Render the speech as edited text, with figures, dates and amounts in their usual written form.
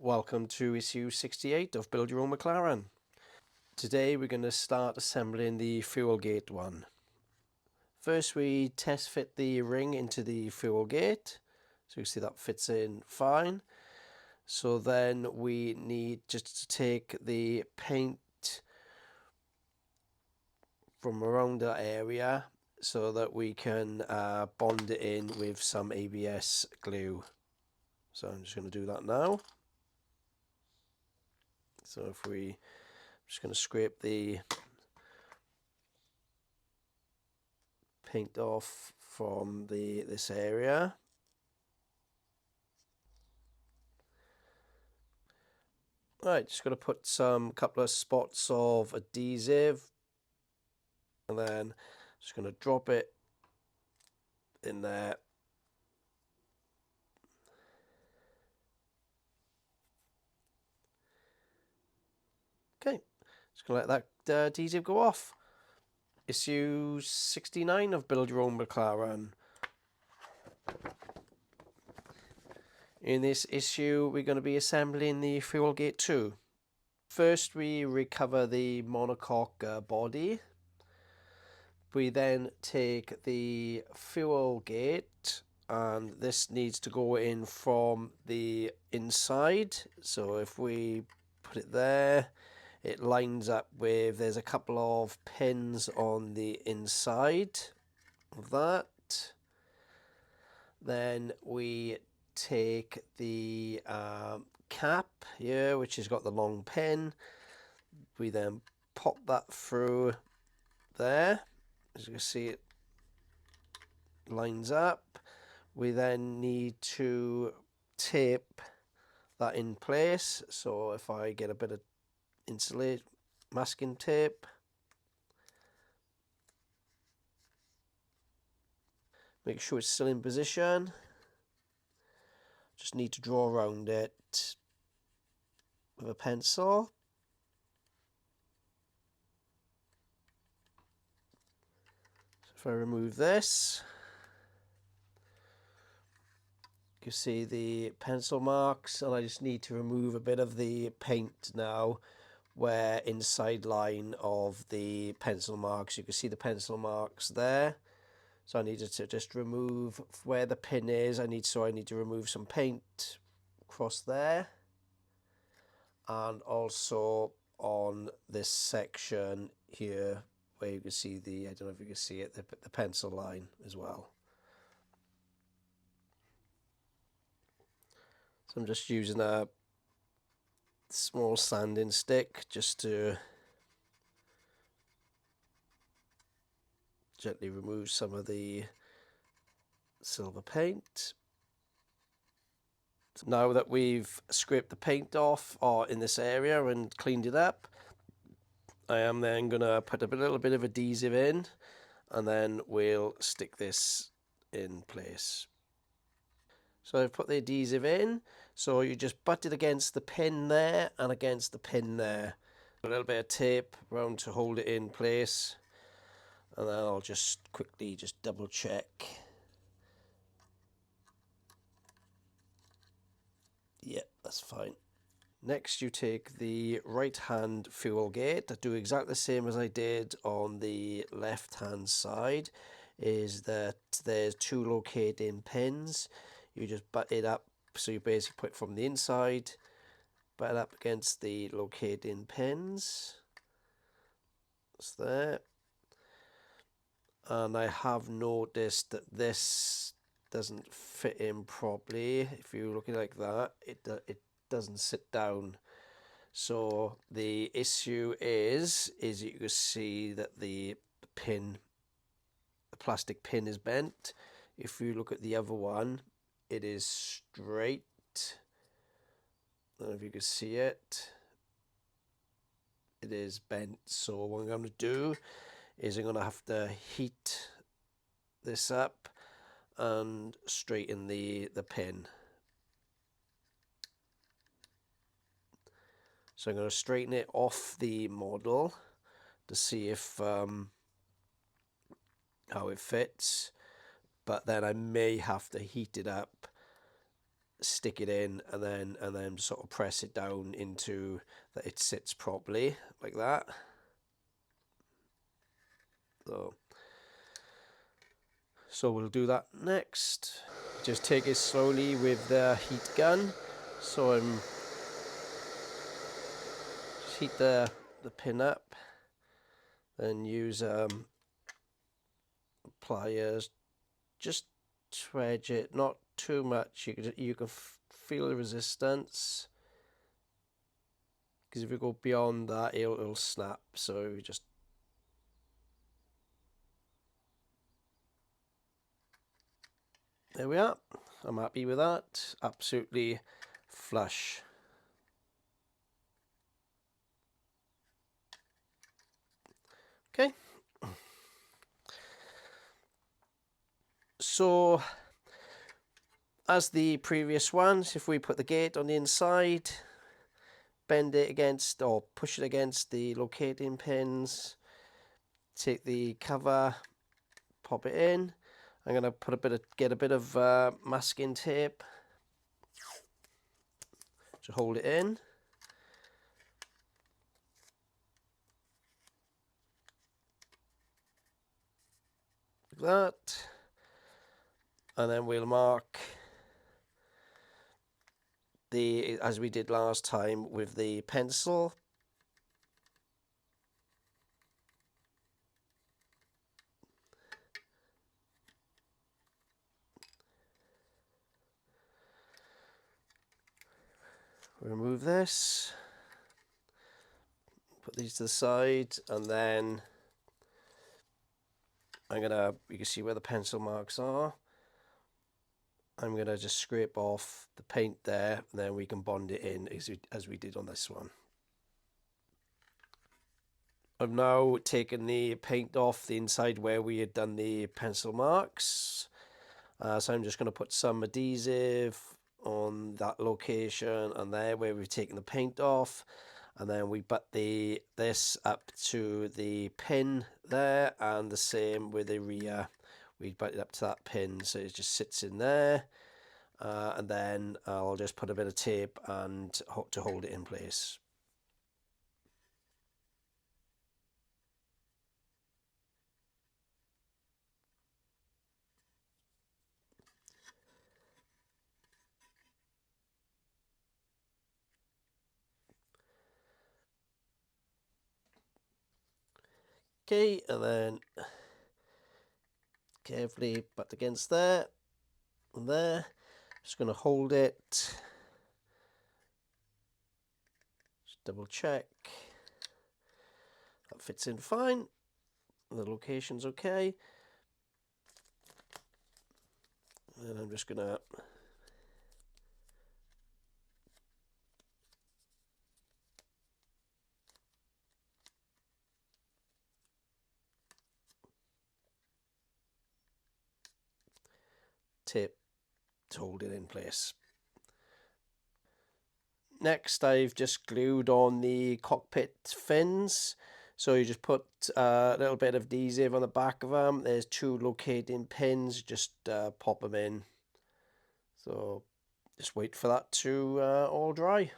Welcome to issue 68 of Build Your Own McLaren. Today we're going to start assembling the fuel gate one. First we test fit the ring into the fuel gate. So you see that fits in fine. So then we need just to take the paint from around that area so that we can bond it in with some ABS glue. So I'm just going to do that now. So I'm just going to scrape the paint off from this area. Right, just going to put some couple of spots of adhesive and then just going to drop it in there. Okay, just going to let that adhesive go off. Issue 69 of Build Your Own McLaren. In this issue, we're going to be assembling the fuel gate 2. First, we recover the monocoque body. We then take the fuel gate, and this needs to go in from the inside. So if we put it there, it lines up with, there's a couple of pins on the inside of that. Then we take the cap here, which has got the long pin. We then pop that through there. As you can see, it lines up. We then need to tape that in place. So if I get a bit of masking tape, make sure it's still in position. Just need to draw around it with a pencil. So if I remove this, you see the pencil marks, and I just need to remove a bit of the paint now where inside line of the pencil marks. You can see the pencil marks there. So I needed to just remove where the pin is. I need to remove some paint across there, and also on this section here where you can see I don't know if you can see it, the pencil line as well. So I'm just using a small sanding stick just to gently remove some of the silver paint. Now that we've scraped the paint off in this area and cleaned it up, I am then going to put a little bit of adhesive in, and then we'll stick this in place. So I've put the adhesive in, so you just butt it against the pin there and against the pin there. A little bit of tape around to hold it in place, and then I'll just quickly double check. Yep, that's fine. Next, you take the right hand fuel gate. I do exactly the same as I did on the left hand side, is that there's two locating pins. You just butt it up, so you basically put it from the inside, butt it up against the locating pins. That's there. And I have noticed that this doesn't fit in properly. If you look at it like that, it doesn't sit down. So the issue is you can see that the plastic pin is bent. If you look at the other one, it is straight. I don't know if you can see it. It is bent. So what I'm going to do is I'm going to have to heat this up and straighten the pin. So I'm going to straighten it off the model to see if how it fits, but then I may have to heat it up stick it in, and then sort of press it down into that it sits properly like that. So we'll do that next. Just take it slowly with the heat gun. So I'm just heat the pin up, then use pliers, just wedge it, not too much. You can feel the resistance, because if you go beyond that, it'll snap. So just there we are. I'm happy with that. Absolutely flush. Okay. So as the previous ones, if we put the gate on the inside, bend it against or push it against the locating pins, take the cover, pop it in. I'm going to get a bit of masking tape to hold it in. Like that. And then we'll mark as we did last time with the pencil. Remove this, put these to the side, and then you can see where the pencil marks are. I'm gonna just scrape off the paint there, and then we can bond it in as we did on this one. I've now taken the paint off the inside where we had done the pencil marks. So I'm just going to put some adhesive on that location and there where we've taken the paint off, and then we butt this up to the pin there, and the same with the rear. We butt it up to that pin so it just sits in there, and then I'll just put a bit of tape and to hold it in place. Okay, and then carefully butt against there and there. Just going to hold it. Just double check. That fits in fine. The location's okay. And I'm just going to tape to hold it in place. Next, I've just glued on the cockpit fins. So you just put a little bit of adhesive on the back of them. There's 2 locating pins. Just pop them in. So just wait for that to all dry.